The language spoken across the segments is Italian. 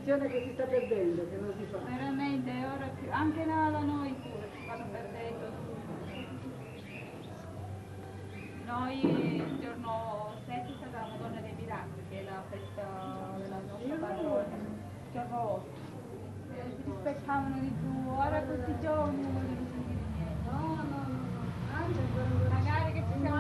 tradizione che si sta perdendo, che non si fa. Veramente, ora più, anche da noi pure si vanno perdendo. Noi il giorno 7 è stata la Madonna dei Miracoli, che è la festa della nostra patrona. Il giorno 8. Si rispettavano di più, ora questi giorni non vogliono sentire niente. No. Anzi, Magari che ci siamo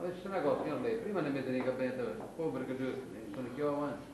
Adesso una cosa, io lei, prima ne mettere i capelli, poi perché sono più avanti.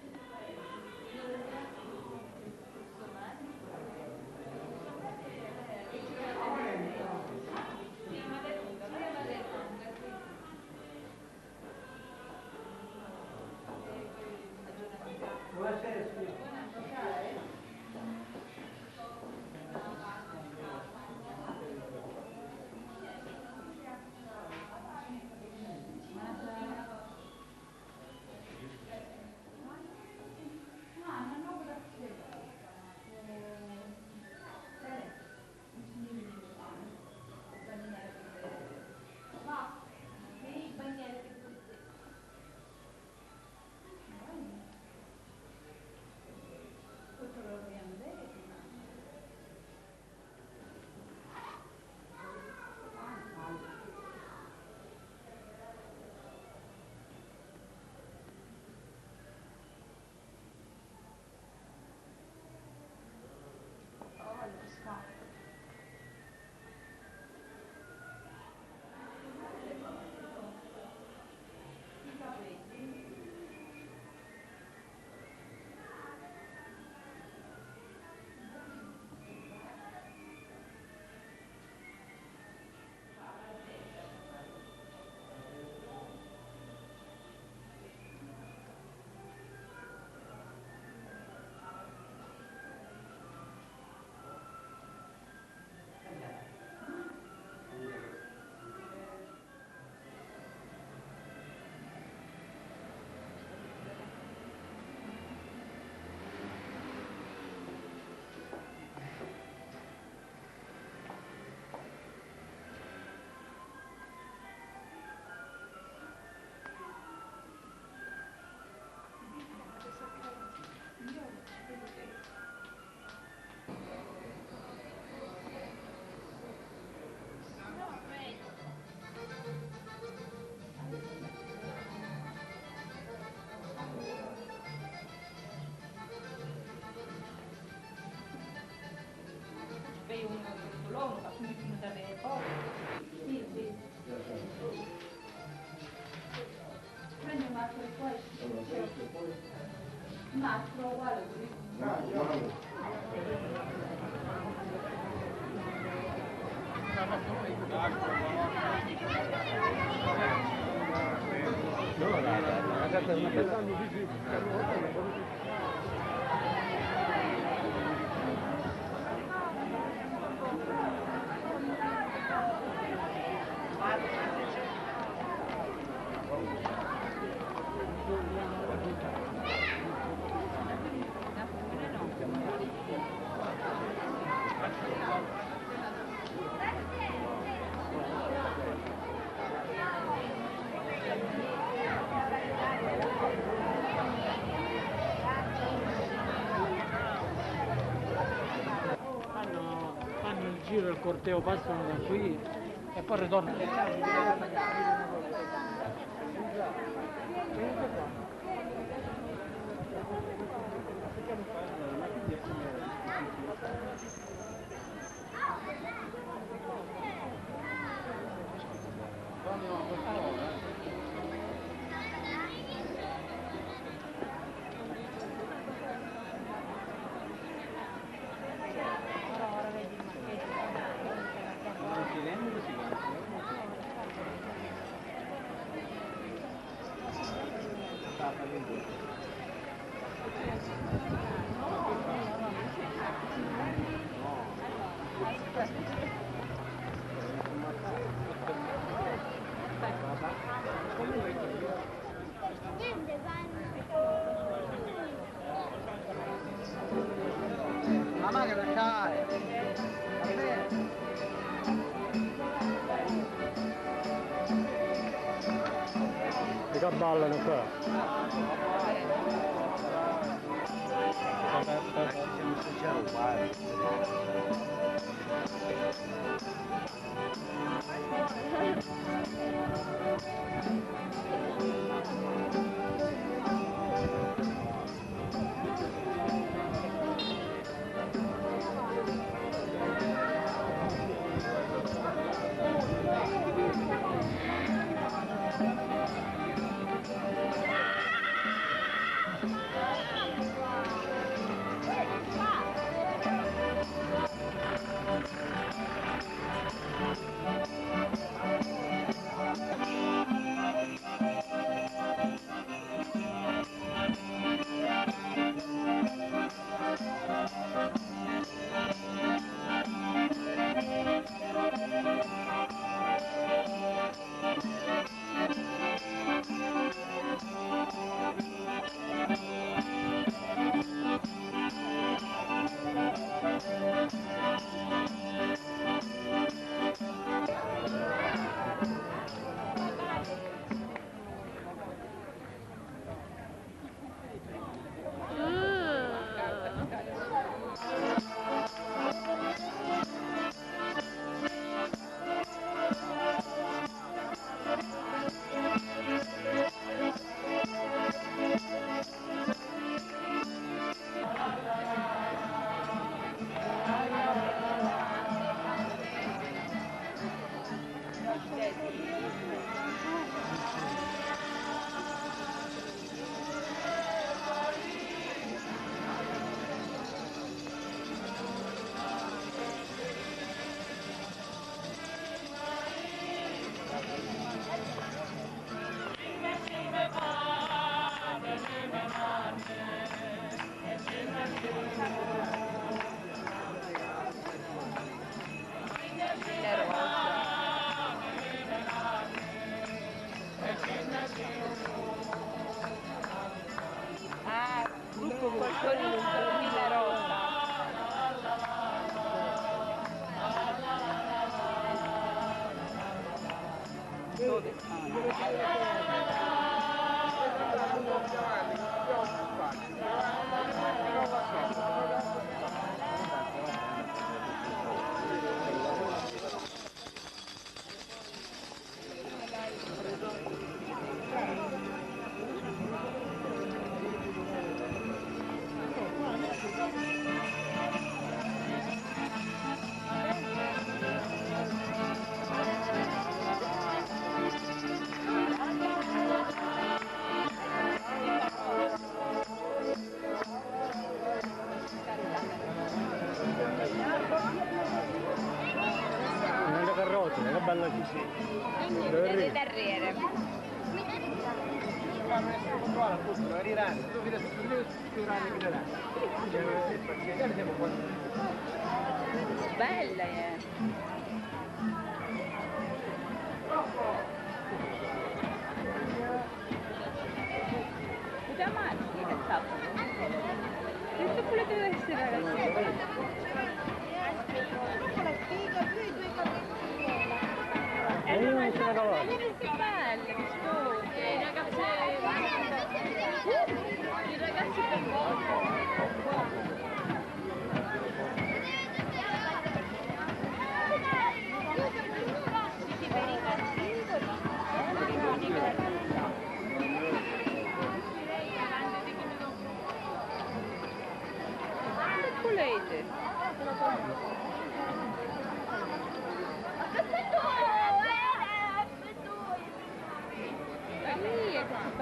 Prendi un altro di questo. Un altro uguale così. giro il corteo passano da qui e poi ritornano. Mamma che lasciare! Mica ballano qua. Siamo sinceri uguali. Gruppo Poltorino, Villa Rosa. Dove Nella carrozza, che bella ci sei. Deve terriere. Bella Puoi amarti, che cazzo? Questo quello che deve essere ragazzi. Non c'è una cavallo. Che belle, vistose, i ragazzi per voi.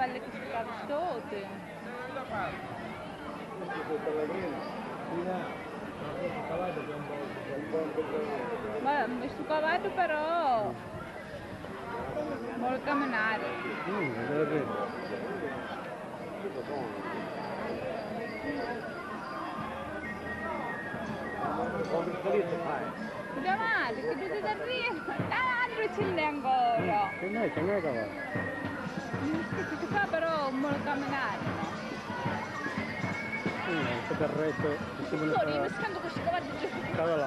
belle che sono cavistose. Ma questo cavallo però vuole camminare. Davanti, che dite da prima? L'altro ce n'è ancora. Che noi cavallo? Che fa però vuole camminare. Questo carretto che si vuole Sorry, mi fare scambio questo cavallo giù. cavallo.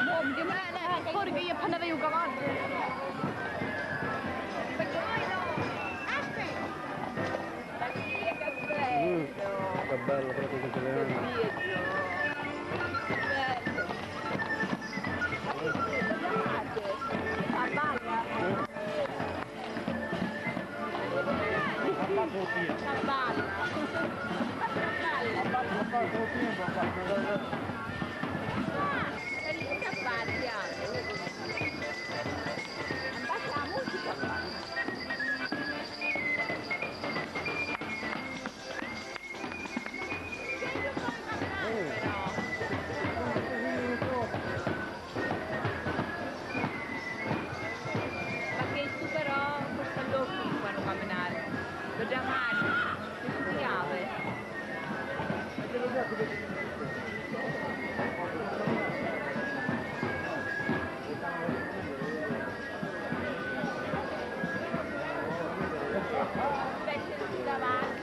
No, mi chiamano fuori che io appena vedo un cavallo. Che bello proprio che ce l'hanno. Perché tu però questo è l'occhio che fanno camminare. Lo già male, che chiave. Aspetta davanti.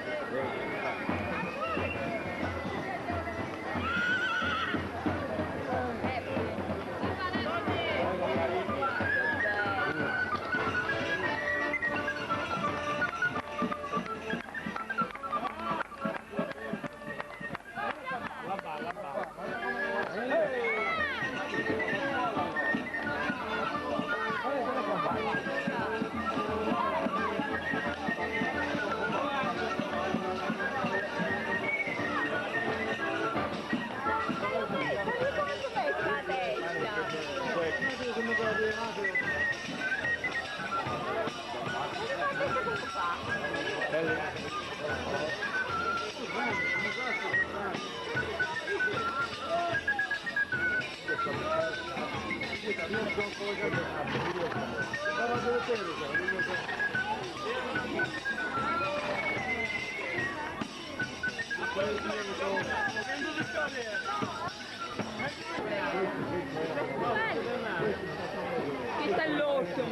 Che sta l'orso?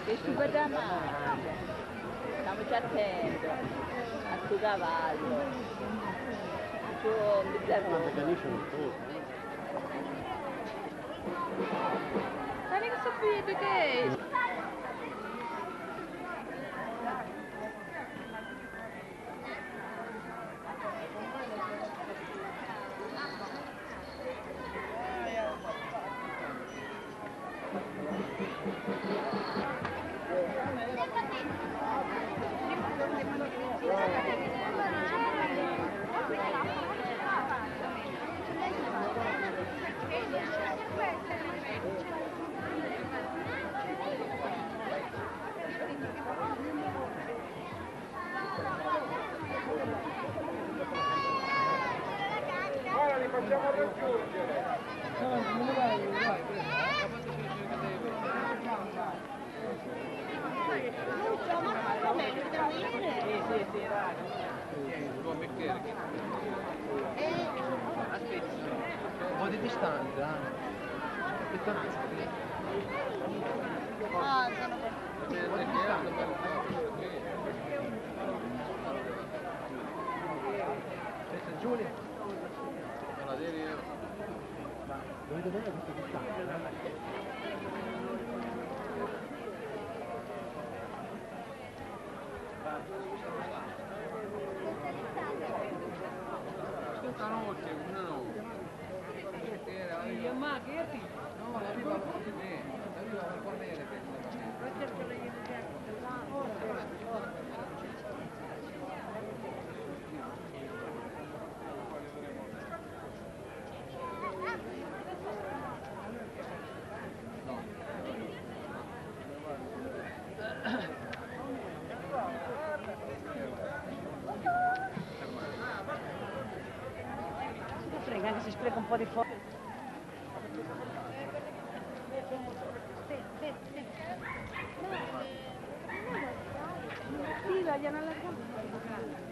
Che super da male. Stiamo già attento a sto cavallo. A suo bizzarro. Dai che sapete che è? Ora li facciamo raggiungere. Un po' di distanza. Ah, sono Giulia. Dovete vedere questa distanza. Stanotte, no. io ma che è? No, arriva proprio bene. Arriva per correre. si spreca un po' di foto. Sì, vogliono allargare.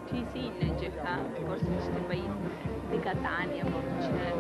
Sì, sì, in Gegà, forse in questo paese di Catania, c'è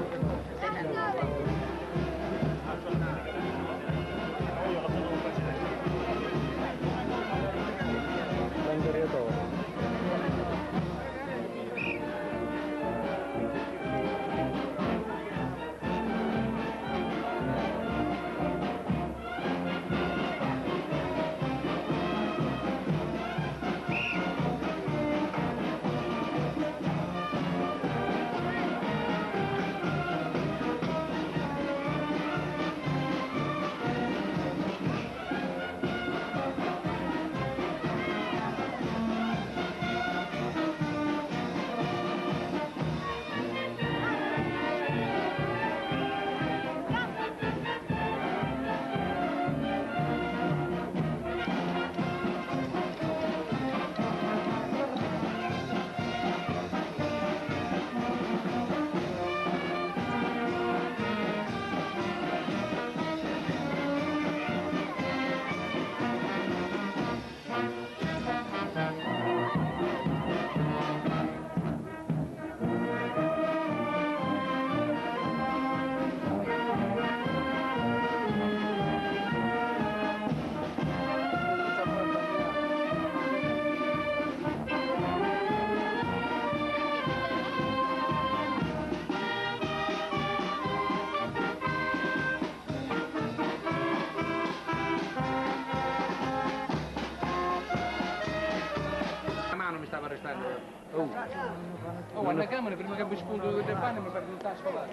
Oh, guarda la camera, prima che mi spunto del pane mi perdo il tasto là.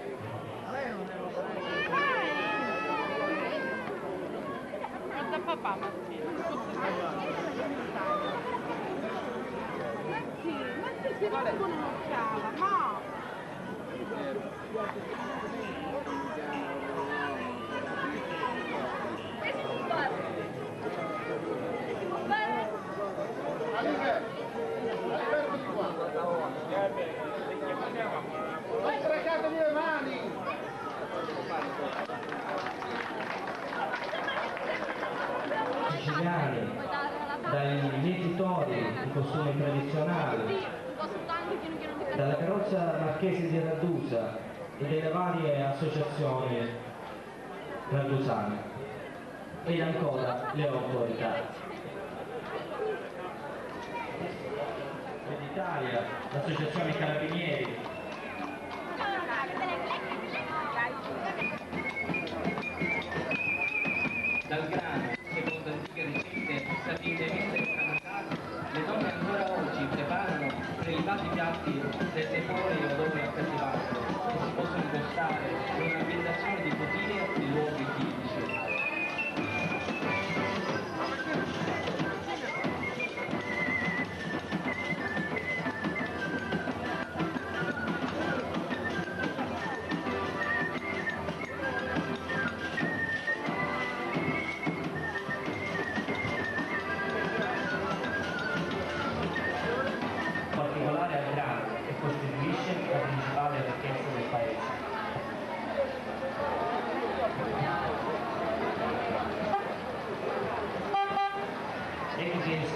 da papà Martino. Ma sì, ma non conosciava, ma... Vai streccatevi le mani! Siciliani, dai vincitori di costumi tradizionali, dalla carrozza marchese di Ragusa e delle varie associazioni ragusane ed ancora le autorità. L'Italia, l'associazione Carabinieri, dal grano, secondo antiche ricette, sapete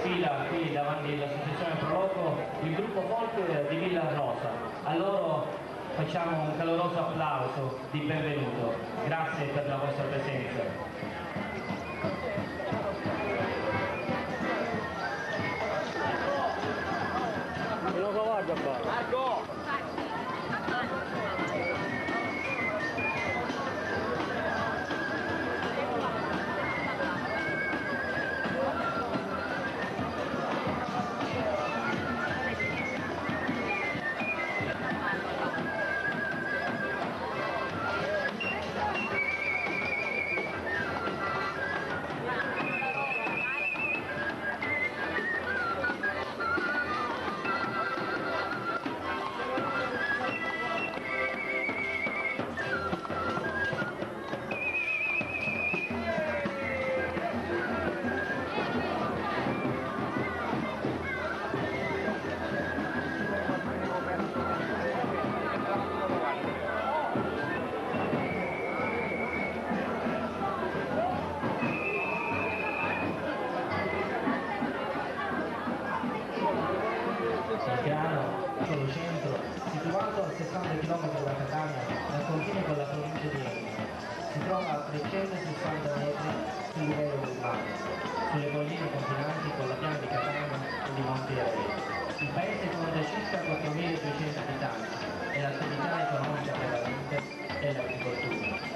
sfila qui davanti all'associazione Proloco il gruppo folk di Villa Rosa. A loro facciamo un caloroso applauso di benvenuto. Grazie per la vostra presenza. Non lo guarda qua. Marco! piccolo centro, situato a 60 km da Catania, al confine con la provincia di Enna. Si trova a 360 metri sul livello del mare, sulle colline confinanti con la piana di Catania e di Monterey. Il paese conta circa 4.200 abitanti e l'attività economica prevalente è l'agricoltura.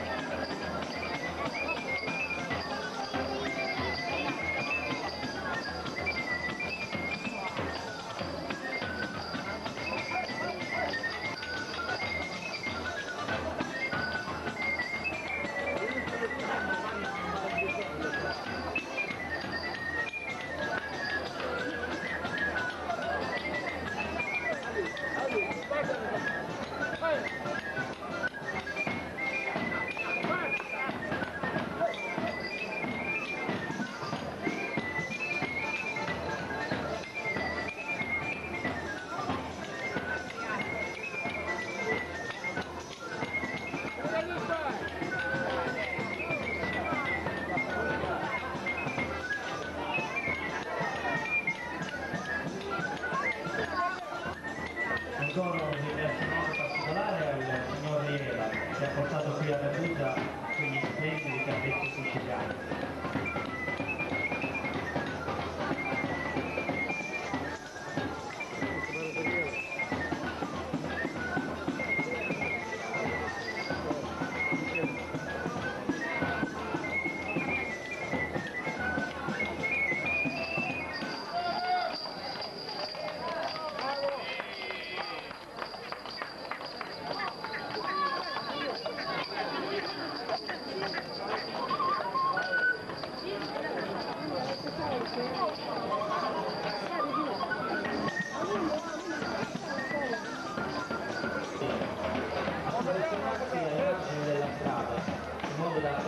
Ancora un ringraziamento particolare al signor Riera che ha portato qui a Ragusa quegli splendidi carretti siciliani.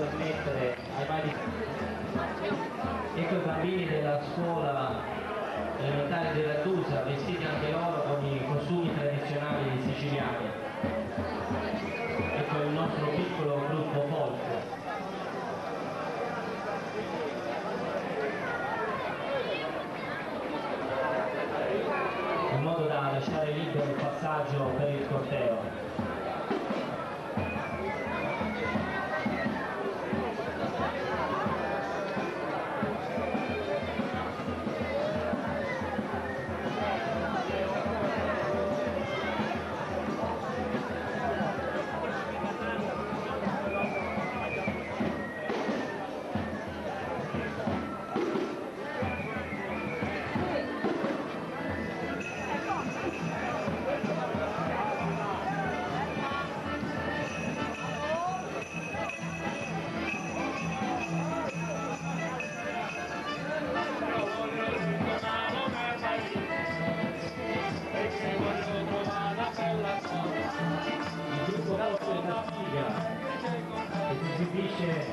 Permettere ai vari ecco i bambini della scuola elementare di Ragusa vestiti anche loro con i costumi tradizionali siciliani. Ecco il nostro piccolo gruppo folk. In modo da lasciare libero il passaggio per il corteo. Che si esibisce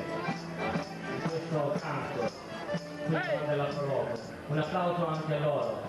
in questo canto qui della Proloco. Un applauso anche a loro.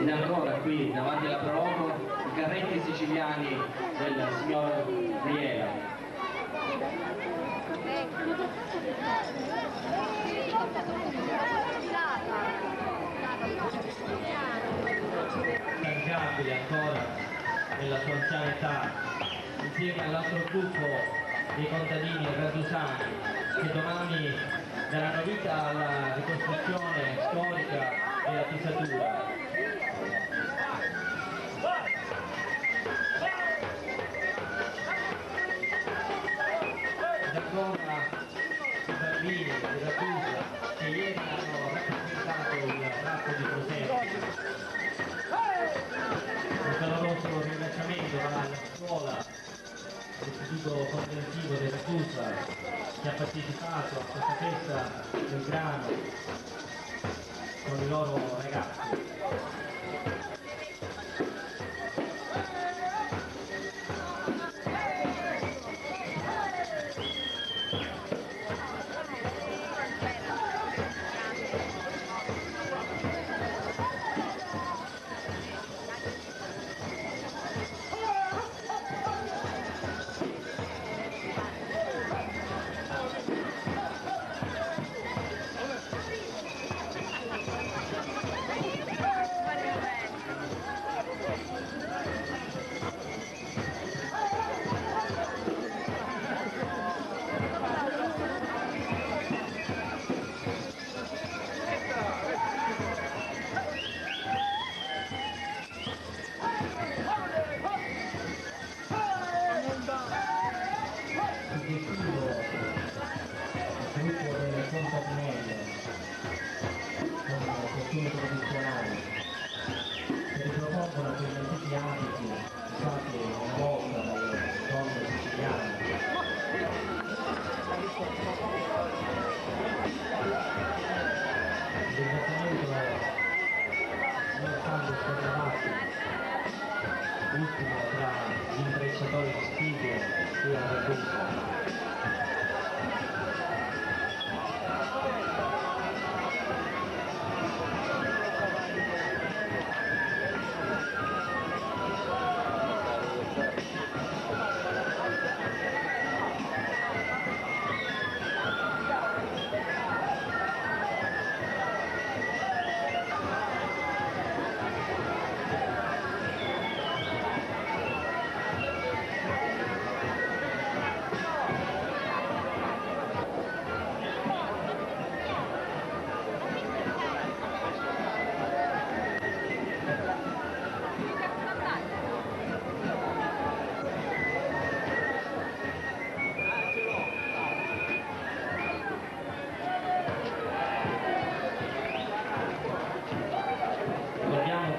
Ed ancora qui davanti alla prologo i carretti siciliani del signor Riera. Stancabile ancora nella sua anziana età, insieme all'altro gruppo dei contadini radusani che domani daranno vita alla ricostruzione storica della Pisatura. Ed ancora i bambini di Ragusa che ieri hanno rappresentato il tratto di Prosecco. Un caloroso ringraziamento alla scuola, all'istituto comprensivo di Ragusa che ha partecipato a questa festa del grano con i loro ragazzi. Ultimo tra gli intrecciatori di spighe e la Ragusa.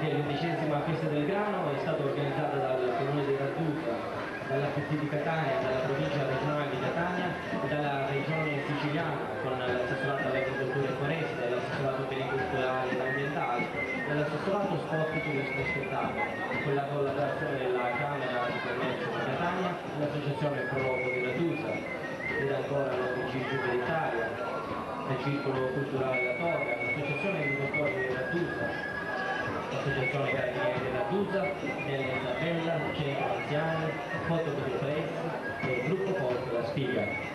L'11ª festa del grano è stata organizzata dal Comune di Ragusa, dalla PT di Catania, dalla provincia regionale di Catania e dalla regione siciliana con l'assessorato all'agricoltura e foreste, dall'assessorato beni culturali ed ambientali, dall'assessorato sport turismo e spettacolo, con la collaborazione della Camera di Commercio di Catania e l'associazione Prologo di Ragusa, ed ancora l'ONG Giubile Italia, il Circolo Culturale La Torre, l'associazione agricoltori di Ragusa, l'associazione Carabinieri di Ragusa, Nella Isabella, Centro Anziani, Foto di Press e il gruppo Forte La Spiga.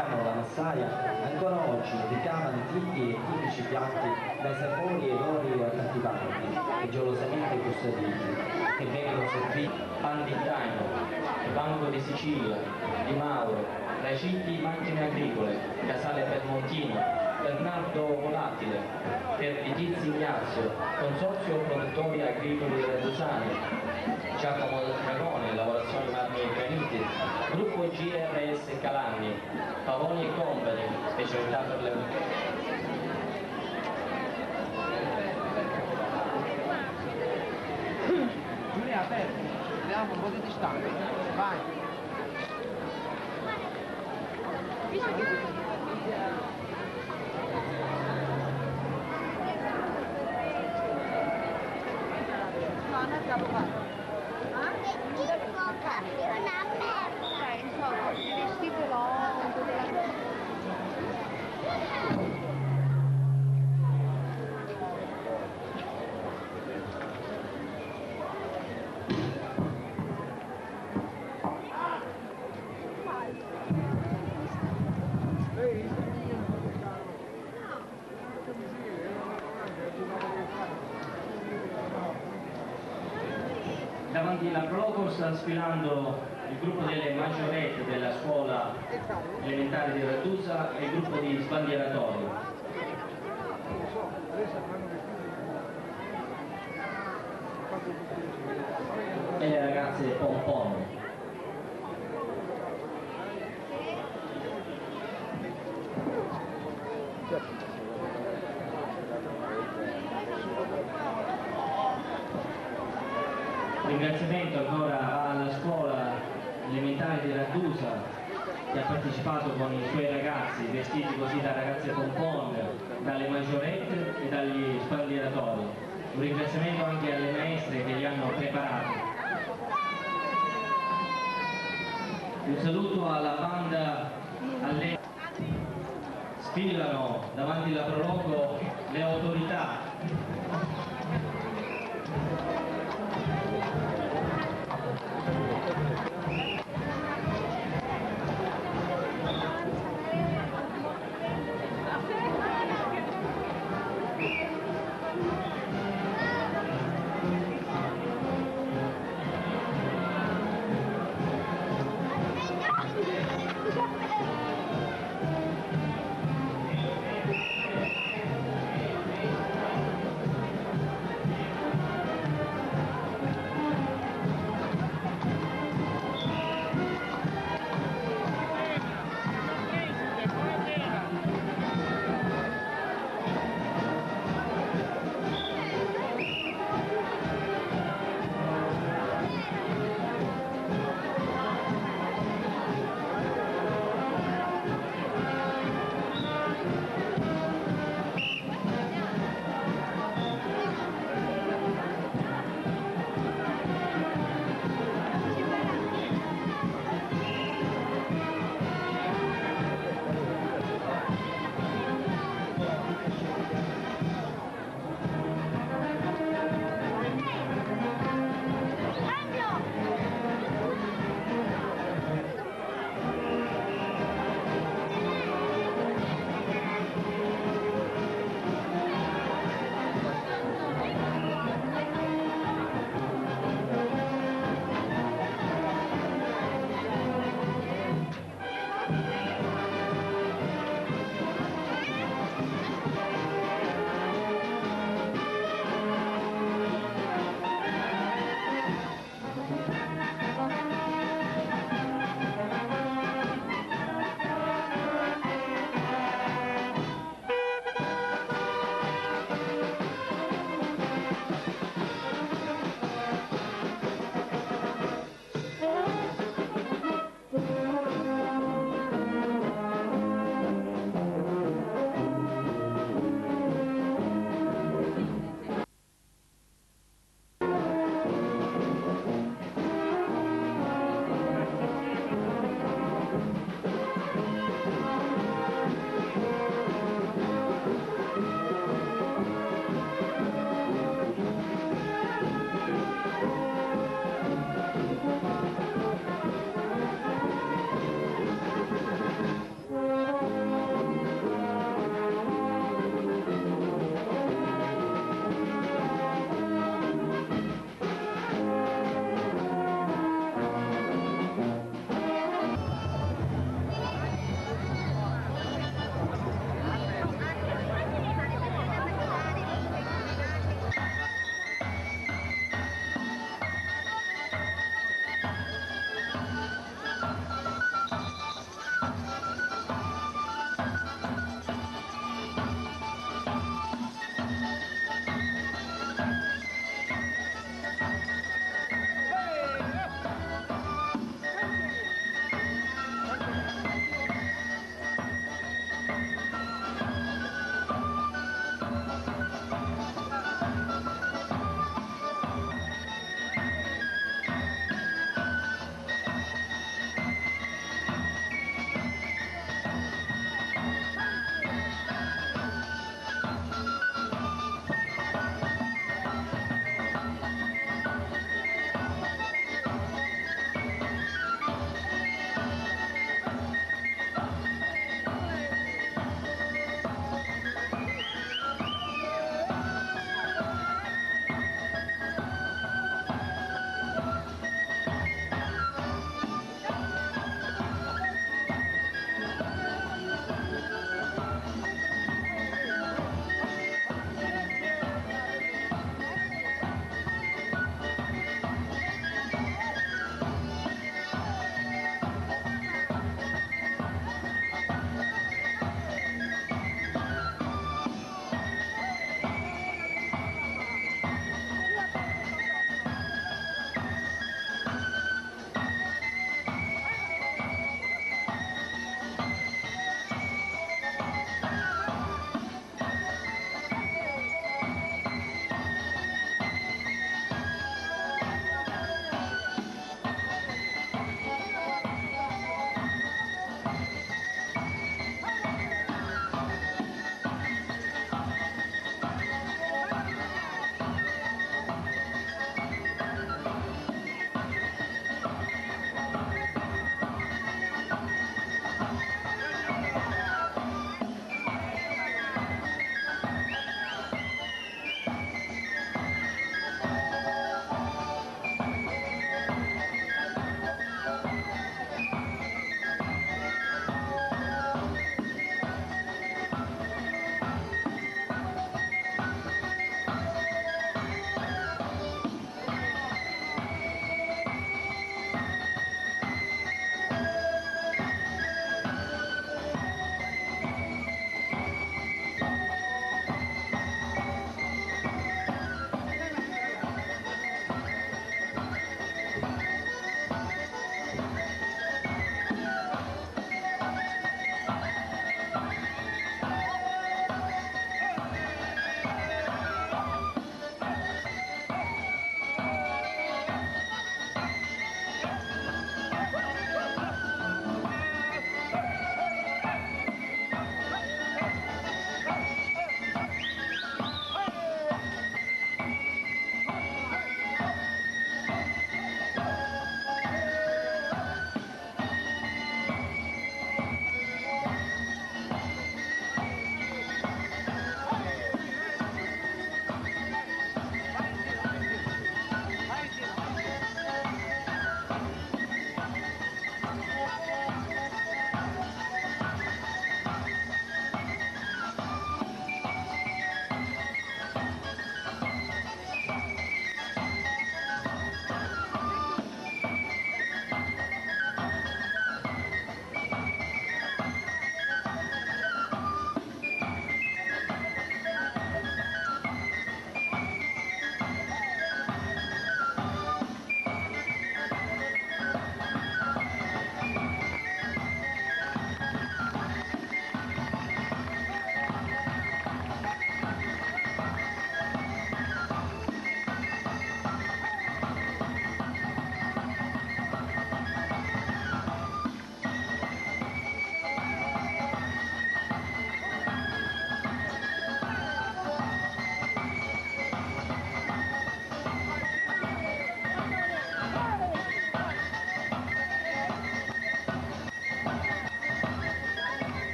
grano, la massaia, ancora oggi ricava antichi e tipici piatti dai sapori e odori accattivanti e gelosamente custoditi, che vengono serviti pan di Taino, Banco di Sicilia, di Mauro, Raciti Macchine Agricole, Casale Permontino, Bernardo Volatile, Fertitizi Ignazio, Consorzio Produttori Agricoli Redusani, Giacomo Dragone, Lavorazioni Marmi e Graniti, Gruppo GRS Calagni, Pavoni e Company, specialità per le Giulia, aperto, diamo un po' di distanza. Vai. Davanti alla Proco sta sfilando il gruppo delle maggiorette della scuola elementare di Radusa e il gruppo di sbandieratori. E le ragazze pom pom. Ringraziamento ancora alla scuola elementare di Radusa che ha partecipato con i suoi ragazzi vestiti così da ragazze pompon, dalle maggiorette e dagli sbandieratori. Un ringraziamento anche alle maestre che li hanno preparati. Un saluto alla banda alle sfilano davanti alla Proloco le autorità.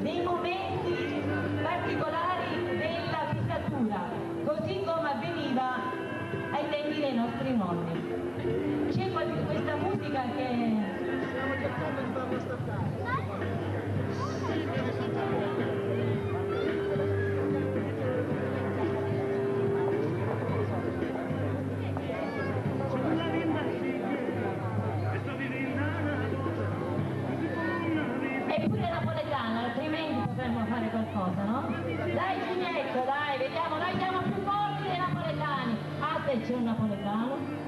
dei momenti particolari della fissatura, così come avveniva ai tempi dei nostri nonni. C'è questa musica che... Eppure napoletana, altrimenti potremmo fare qualcosa, no? Dai Ginetto, dai, vediamo, noi siamo più forti dei napoletani. Ah, se c'è un napoletano.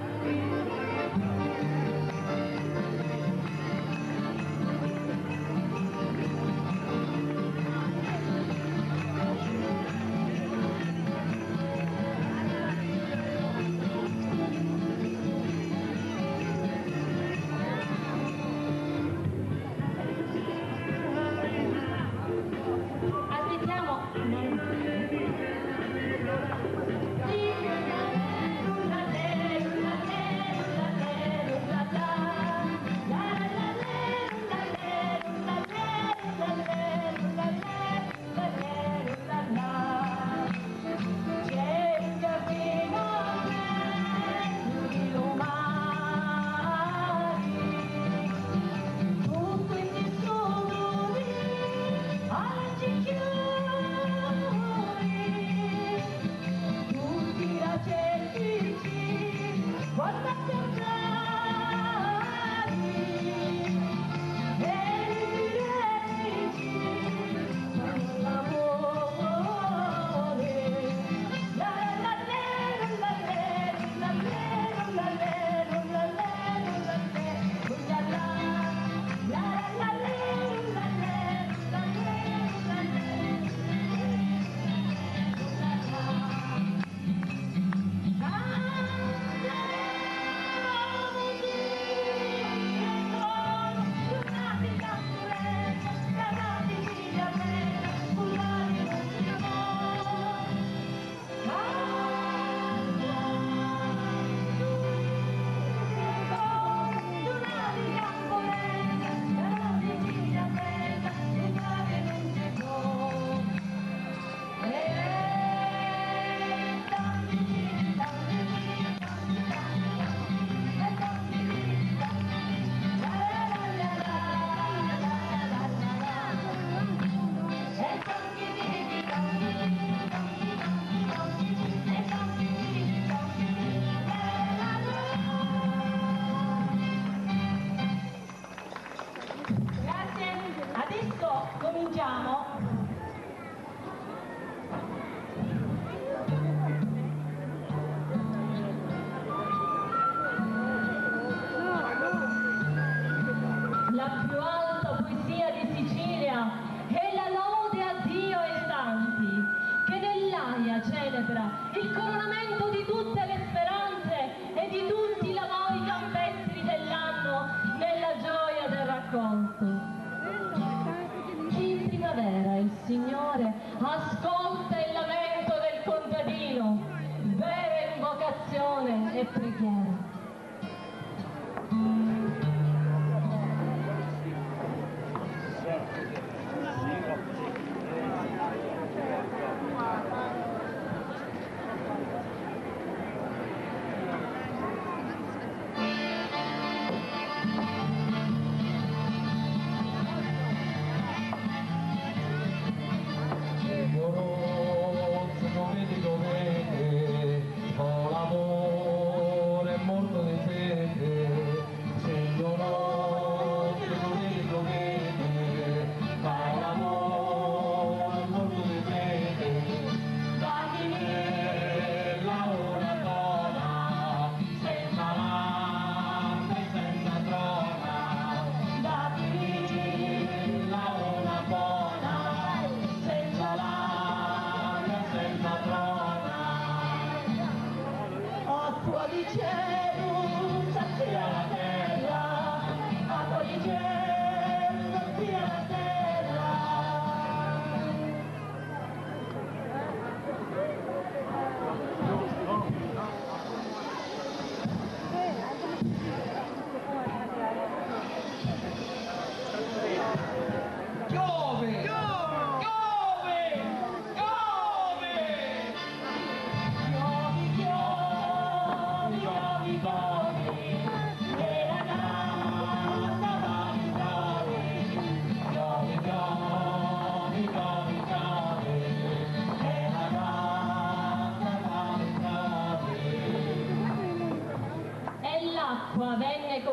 La più alta poesia di Sicilia è la lode a Dio e ai santi, che nell'aria celebra il coronamento di tutte le speranze e di tutti i lavori campestri dell'anno nella gioia del raccolto. In primavera il Signore ascolta il lamento del contadino, vera invocazione e preghiera. Piove!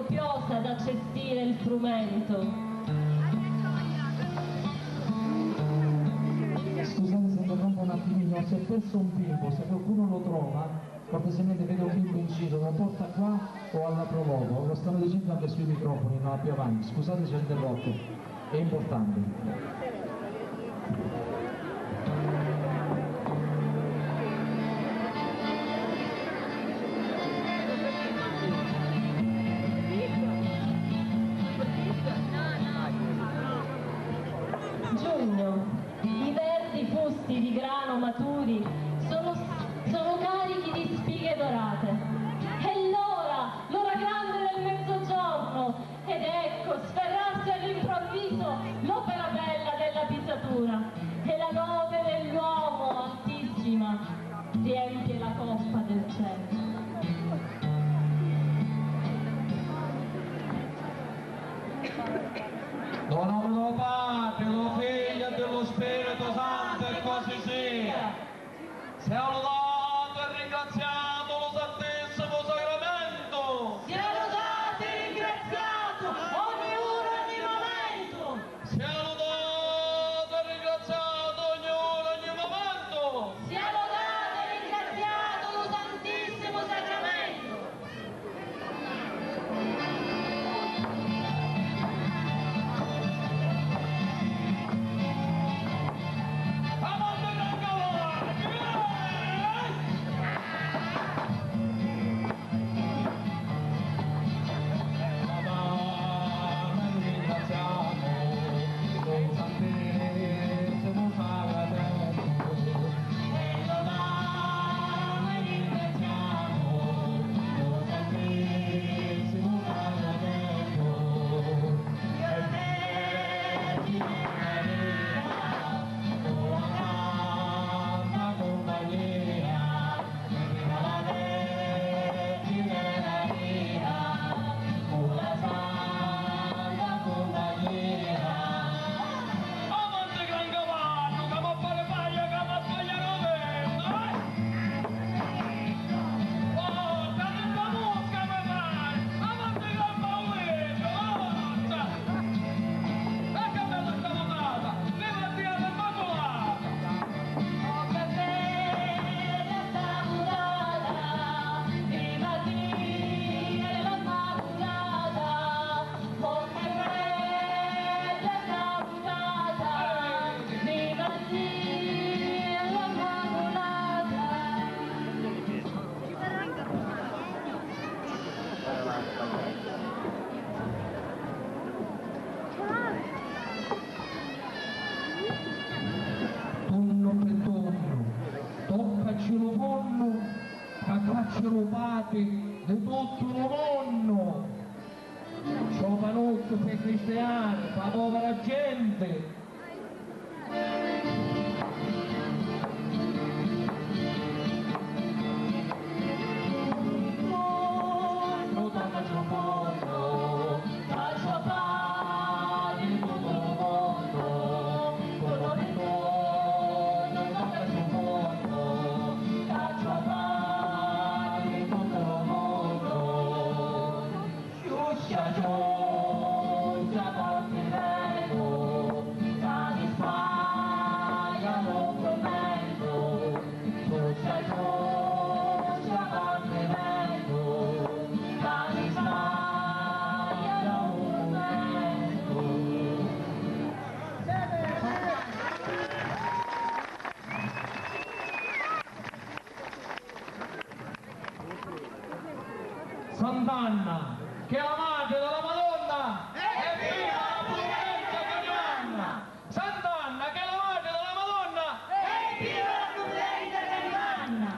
copiosa da cestire il frumento. Scusate se interrompo un attimino, si è perso un bimbo, se qualcuno lo trova, cortesemente vedo un bimbo in giro, lo porta qua o alla Provoco, lo stanno dicendo anche sui microfoni, no, più avanti, scusate se ho interrotto, è importante. Giugno, i verdi fusti di grano maturi sono carichi di spighe dorate. È l'ora grande del mezzogiorno, ed ecco sferrarsi all'improvviso l'opera bella della pisatura, e la nove dell'uomo altissima riempie la coppa del cielo. Nel nome dello Padre, dello Figlio e dello Spirito Santo, e così sia. Sia lodato e ringraziato lo Santissimo Sacramento. Sia lodato e ringraziato ognuno e ogni momento. Sia lodato e ringraziato ognuno e ogni momento. Sia lodato e ringraziato lo Santissimo Sacramento. Rubati di tutto il mondo, giovanotto per cristiani, per povera gente. Sant'Anna, che è la madre della Madonna, e viva la prudenza carimanna! Sant'Anna, che è la madre della Madonna, E viva la prudenza carimanna!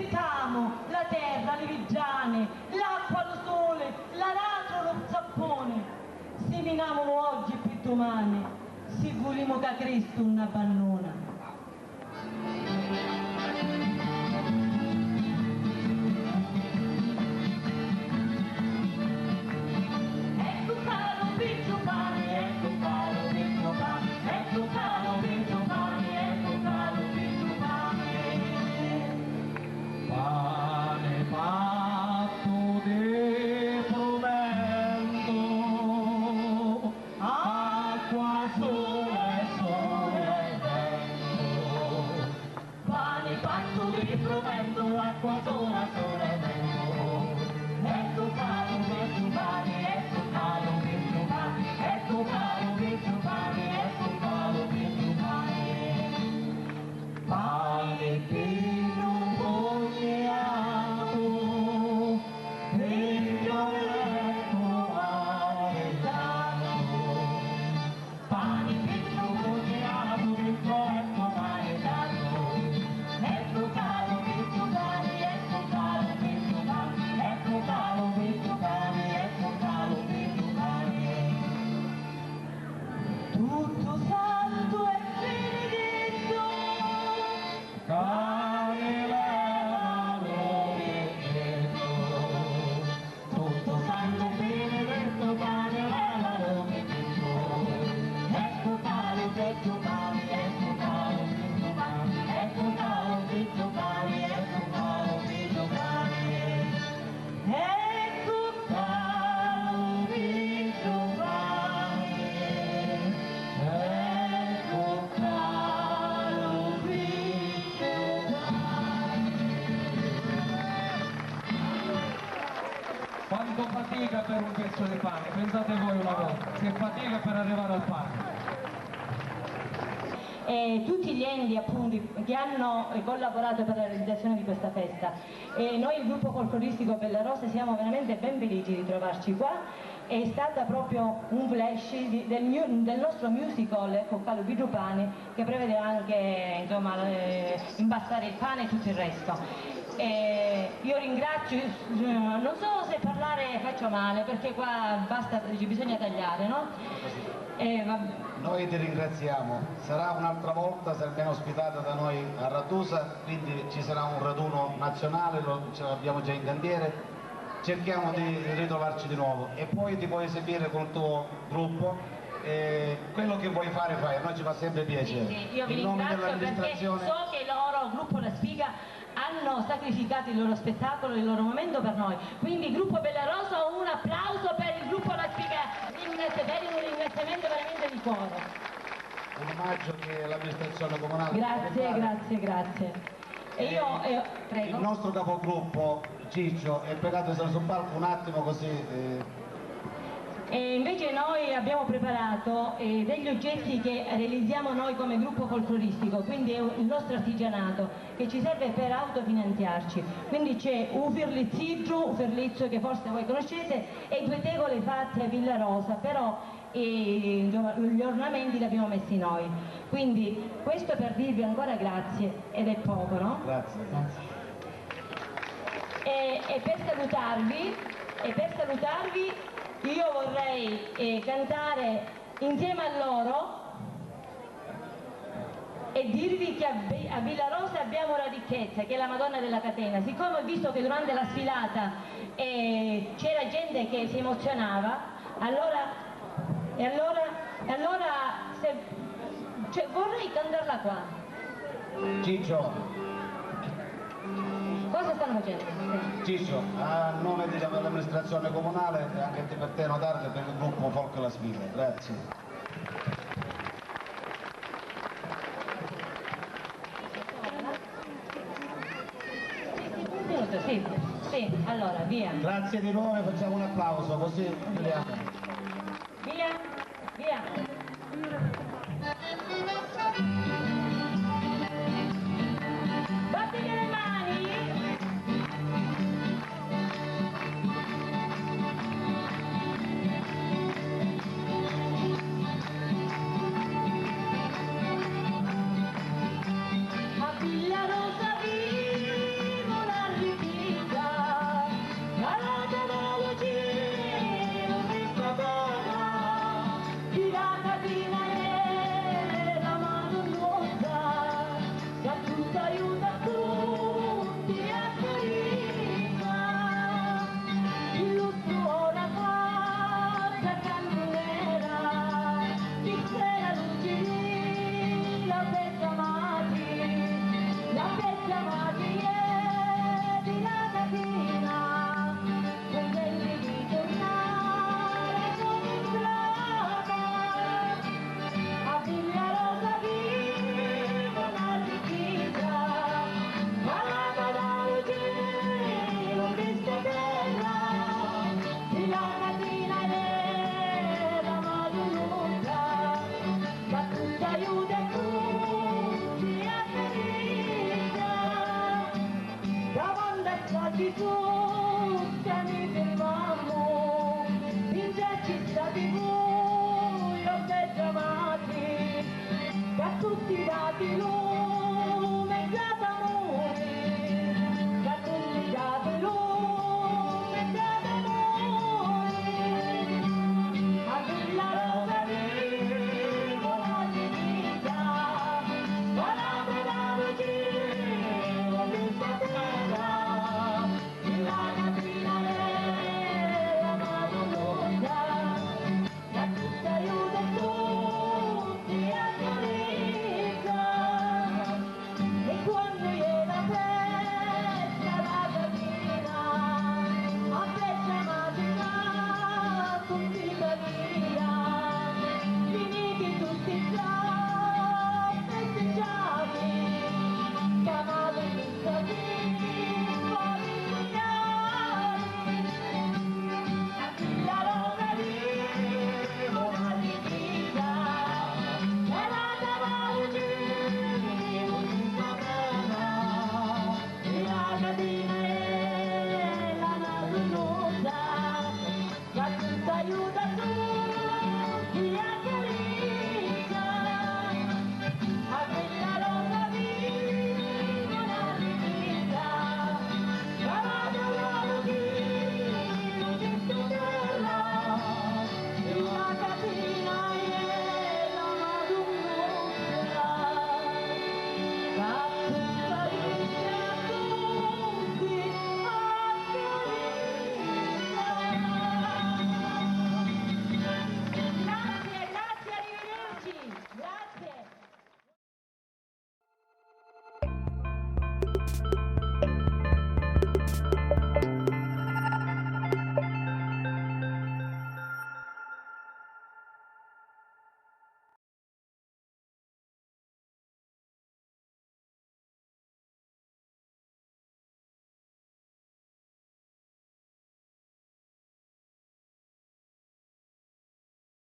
Bergamo, la terra, le viggiane, l'acqua, lo sole, l'aratro, lo zappone. Se minamolo oggi e più domani, si volimo che Cristo una bannona. Quanto fatica per un pezzo di pane, pensate voi una volta, che fatica per arrivare al pane. E tutti gli enti appunto che hanno collaborato per la realizzazione di questa festa. E noi il gruppo folcloristico Bella Rosa siamo veramente ben felici di trovarci qua. È stata proprio un flash del nostro musical con Carlo Bigiupani, che prevede anche insomma, impastare il pane e tutto il resto. Io ringrazio, non so se parlare faccio male perché qua basta, bisogna tagliare, no? Noi ti ringraziamo, sarà un'altra volta se ben ospitata da noi a Radusa, quindi ci sarà un raduno nazionale, ce l'abbiamo già in cantiere, cerchiamo di ritrovarci di nuovo e poi ti puoi esibire con il tuo gruppo, quello che vuoi fare fai, a noi ci fa sempre piacere. Sì, io vi ringrazio perché so che loro, gruppo La Sfiga, hanno sacrificato il loro spettacolo, il loro momento per noi, quindi gruppo Bella Rosa, un applauso per il gruppo La Sfiga, per un ringraziamento veramente di cuore. Un omaggio che l'amministrazione comunale. Grazie. E io prego. Il nostro capogruppo Ciccio è peccato essere sul palco un attimo così. E invece noi abbiamo preparato degli oggetti che realizziamo noi come gruppo folcloristico, quindi è il nostro artigianato che ci serve per autofinanziarci. Quindi c'è un ferlizzo che forse voi conoscete e 2 tegole fatte a Villa Rosa, però gli ornamenti li abbiamo messi noi. Quindi questo per dirvi ancora grazie, ed è poco, no? Grazie. E per salutarvi io vorrei cantare insieme a loro e dirvi che a Villa Rosa abbiamo una ricchezza che è la Madonna della Catena. Siccome ho visto che durante la sfilata c'era gente che si emozionava, allora vorrei cantarla qua. Ciccio. Cosa stanno facendo? Ciccio, a nome dell'amministrazione comunale e anche per te notarle per il gruppo Folk La Sfiga, grazie. Sì, allora via. Grazie di nuovo e facciamo un applauso così via. Battete le mani! A Villa Rosa vivono Quasi tutti mi fermammo, invece stati voi, ho detto amati, che a tutti i dati lume già